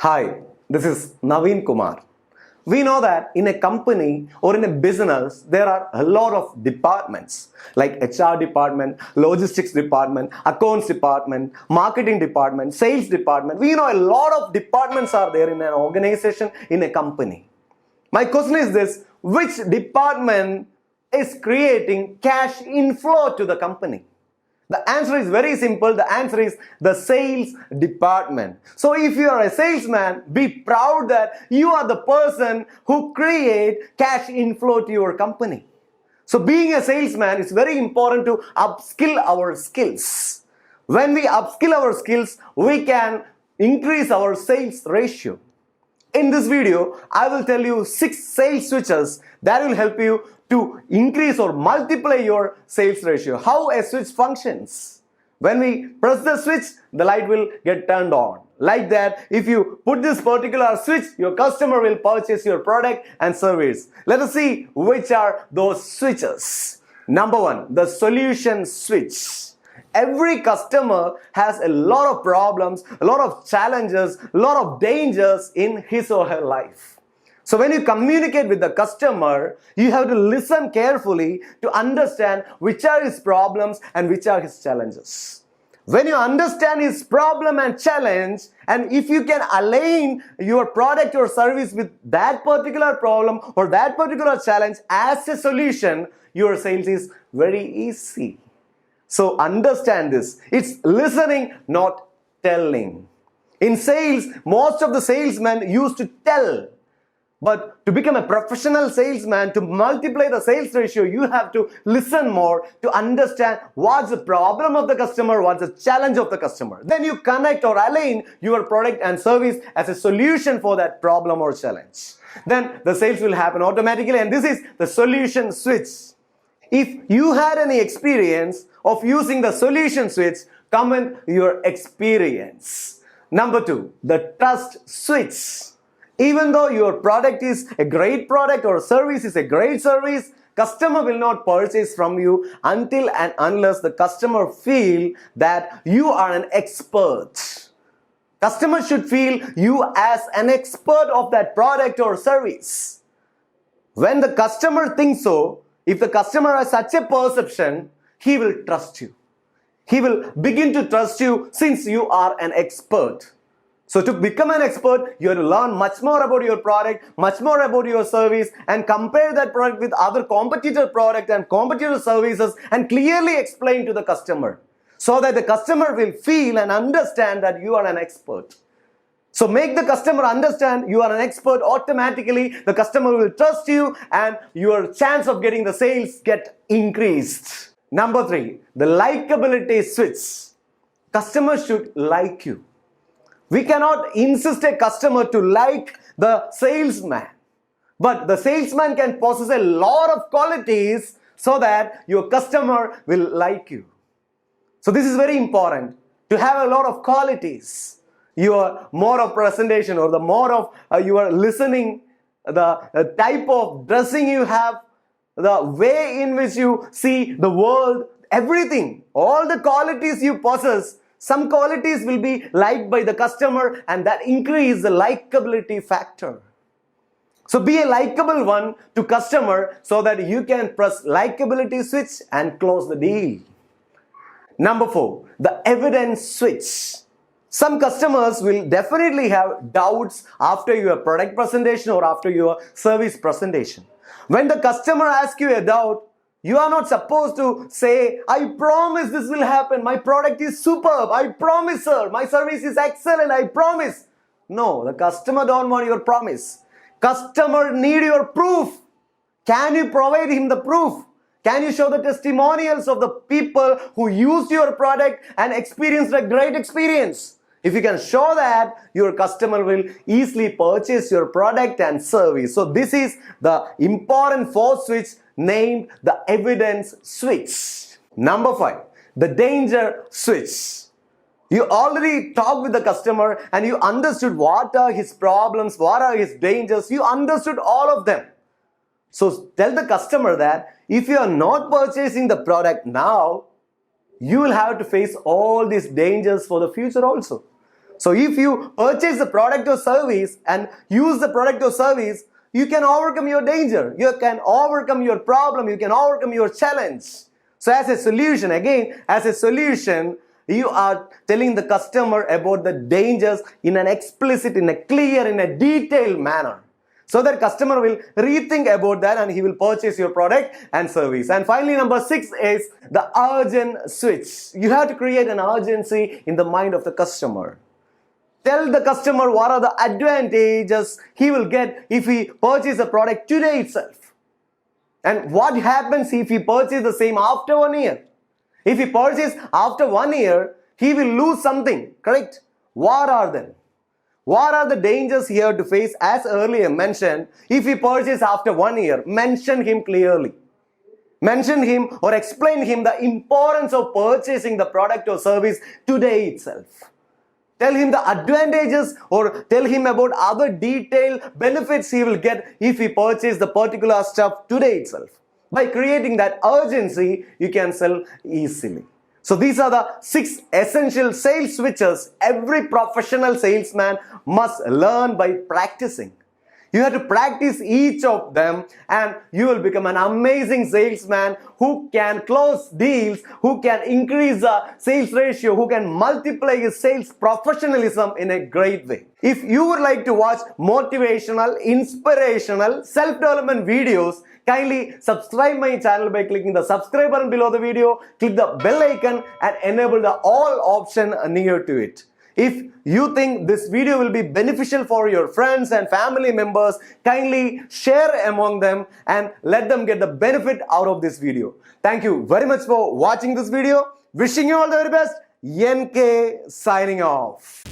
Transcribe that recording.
Hi, this is Naveen Kumar. We know that in a company or in a business, there are a lot of departments like HR department, logistics department, accounts department, marketing department, sales department. We know a lot of departments are there in an organization, in a company. My question is this: which department is creating cash inflow to the company? The answer is very simple. The answer is the sales department. So if you are a salesman, be proud that you are the person who create cash inflow to your company. So being a salesman, it's very important to upskill our skills. When we upskill our skills, we can increase our sales ratio. In this video, I will tell you 6 sales switches that will help you to increase or multiply your sales ratio. How a switch functions. When we press the switch, the light will get turned on. Like that, if you put this particular switch, your customer will purchase your product and service. Let us see which are those switches. Number 1, the solution switch. Every customer has a lot of problems, a lot of challenges, a lot of dangers in his or her life. So when you communicate with the customer, you have to listen carefully to understand which are his problems and which are his challenges. When you understand his problem and challenge, and if you can align your product or service with that particular problem or that particular challenge as a solution, your sales is very easy. So understand this. It's listening, not telling. In sales, most of the salesmen used to tell. But to become a professional salesman, to multiply the sales ratio, you have to listen more to understand what's the problem of the customer, what's the challenge of the customer. Then you connect or align your product and service as a solution for that problem or challenge. Then the sales will happen automatically, and this is the solution switch. If you had any experience of using the solution switch, comment your experience. Number 2, the trust switch. Even though your product is a great product or service is a great service, customer will not purchase from you until and unless the customer feel that you are an expert. Customer should feel you as an expert of that product or service. When the customer thinks so, if the customer has such a perception, he will trust you. He will begin to trust you since you are an expert. So to become an expert, you have to learn much more about your product, much more about your service, and compare that product with other competitor product and competitor services and clearly explain to the customer so that the customer will feel and understand that you are an expert. So make the customer understand you are an expert. Automatically the customer will trust you and your chance of getting the sales get increased. Number 3, the likability switch. Customers should like you. We cannot insist a customer to like the salesman, but the salesman can possess a lot of qualities so that your customer will like you. So this is very important, to have a lot of qualities. Your more of presentation or the more of your listening, the type of dressing you have, the way in which you see the world, everything, all the qualities you possess, some qualities will be liked by the customer and that increase the likability factor. So be a likable one to customer so that you can press likability switch and close the deal. Number 4, the evidence switch. Some customers will definitely have doubts after your product presentation or after your service presentation. When the customer asks you a doubt, you are not supposed to say, I promise this will happen, my product is superb, I promise sir, my service is excellent, I promise. No, the customer don't want your promise. Customer need your proof. Can you provide him the proof? Can you show the testimonials of the people who used your product and experienced a great experience? If you can show that, your customer will easily purchase your product and service. So this is the important 4th switch named the evidence switch. Number 5, the danger switch. You already talked with the customer and you understood what are his problems, what are his dangers. You understood all of them. So tell the customer that if you are not purchasing the product now, you will have to face all these dangers for the future also. So if you purchase the product or service and use the product or service, you can overcome your danger, you can overcome your problem, you can overcome your challenge. So as a solution, again, as a solution, you are telling the customer about the dangers in an explicit, in a clear, in a detailed manner. So that customer will rethink about that and he will purchase your product and service. And finally, number 6 is the urgent switch. You have to create an urgency in the mind of the customer. Tell the customer what are the advantages he will get if he purchases the product today itself. And what happens if he purchases the same after 1 year? If he purchases after 1 year, he will lose something, correct? What are them? What are the dangers he has to face? As earlier mentioned, if he purchases after 1 year, mention him clearly. Mention him or explain him the importance of purchasing the product or service today itself. Tell him the advantages or tell him about other detailed benefits he will get if he purchases the particular stuff today itself. By creating that urgency, you can sell easily. So these are the 6 essential sales switches every professional salesman must learn by practicing. You have to practice each of them and you will become an amazing salesman who can close deals, who can increase the sales ratio, who can multiply his sales professionalism in a great way. If you would like to watch motivational, inspirational, self-development videos, kindly subscribe my channel by clicking the subscribe button below the video, click the bell icon and enable the all option near to it. If you think this video will be beneficial for your friends and family members, kindly share among them and let them get the benefit out of this video. Thank you very much for watching this video. Wishing you all the very best. NK signing off.